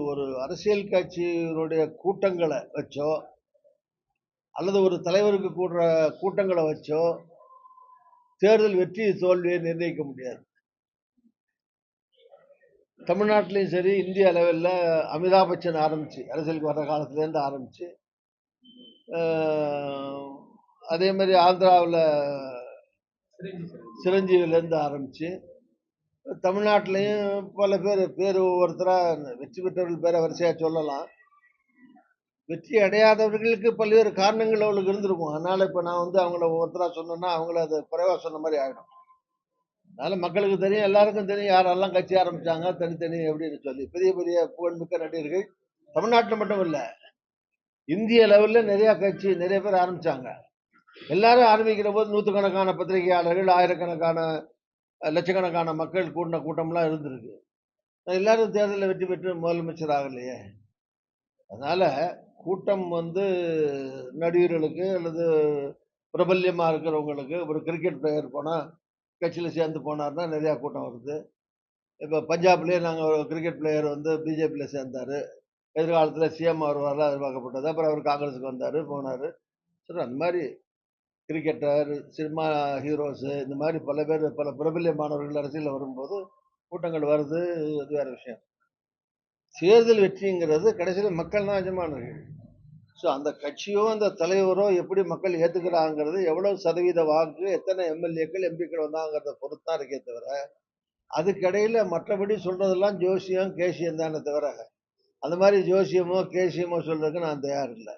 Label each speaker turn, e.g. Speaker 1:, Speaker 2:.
Speaker 1: ஒரு அரசியல் கட்சியினுடைய கூட்டங்களை வச்சோ அல்லது ஒரு தலைவருக்கு கூடுற கூட்டங்களை வச்சோ தேர்தல் வெற்றி தோல்வியை நிர்ணயிக்க முடியாது. தமிழ்நாட்டிலையும் சரி, இந்திய அளவில் அமிதாப் பச்சன் ஆரம்பிச்சு அரசியலுக்கு வர்ற காலத்துலேருந்து ஆரம்பிச்சு, அதே மாதிரி ஆந்திராவில் சிரஞ்சீவிலேருந்து ஆரம்பிச்சு, தமிழ்நாட்டிலையும் பல பேர் ஒவ்வொருத்தராக வெற்றி பெற்றவர்கள் பேரை வரிசையாக சொல்லலாம். வெற்றி அடையாதவர்களுக்கு பல்வேறு காரணங்கள் அவளுக்கு இருந்திருக்கும். அதனால இப்போ நான் அவங்கள ஒவ்வொருத்தராக சொன்னேன்னா அவங்கள அது குறைவாக சொன்ன மாதிரி ஆகிடும். அதனால மக்களுக்கு தெரியும், எல்லாருக்கும் தெரியும் யாரெல்லாம் கட்சி ஆரம்பிச்சாங்க தனித்தனி அப்படின்னு சொல்லி. பெரிய பெரிய புகழ்மிக்க நடிகர்கள் தமிழ்நாட்டில் மட்டும் இல்லை, இந்திய லெவலில் நிறைய பேர் ஆரம்பிச்சாங்க. எல்லாரும் ஆரம்பிக்கிற போது நூற்றுக்கணக்கான பத்திரிகையாளர்கள், ஆயிரக்கணக்கான லட்சக்கணக்கான மக்கள் கூட்டின கூட்டம்லாம் இருந்திருக்கு. எல்லாரும் தேர்தலில் வெற்றி பெற்று முதலமைச்சர் ஆகலையே. அதனால கூட்டம் நடிகர்களுக்கு அல்லது பிரபல்யமா இருக்கிறவங்களுக்கு, ஒரு கிரிக்கெட் பிளேயர் போனா கட்சியில சேர்ந்து போனார்னா நிறைய கூட்டம் வருது. இப்ப பஞ்சாப்லயே நாங்க ஒரு கிரிக்கெட் பிளேயர் பிஜேபியில சேர்ந்தாரு. எதிர்காலத்துல சிஎம் வருவார்லாம் எதிர்பார்க்கப்பட்டது. அப்புறம் அவர் காங்கிரஸுக்கு வந்தாரு, போனாரு. சரி, அந்த மாதிரி கிரிக்கெட்டர், சினிமா ஹீரோஸ், இந்த மாதிரி பல பேர், பல பிரபல்யமானவர்கள் அரசியல் வரும்போது கூட்டங்கள் வருது. அது வேற விஷயம். தேர்தல் வெற்றிங்கிறது கடைசியில மக்கள் தான் எஜமானர்கள். ஸோ அந்த கட்சியோ அந்த தலைவரோ எப்படி மக்கள் ஏத்துக்கிறாங்கிறது, எவ்வளவு சதவீத வாக்கு, எத்தனை எம்எல்ஏக்கள் எம்பிக்கள் வந்தாங்கிறத பொறுத்தான் இருக்கே தவிர, அதுக்கிடையில மற்றபடி சொல்றதெல்லாம் ஜோசியம் கேசியம் தானே தவிர, அந்த மாதிரி ஜோசியமோ கேசியமோ சொல்றதுக்கு நான் தயார் இல்லை.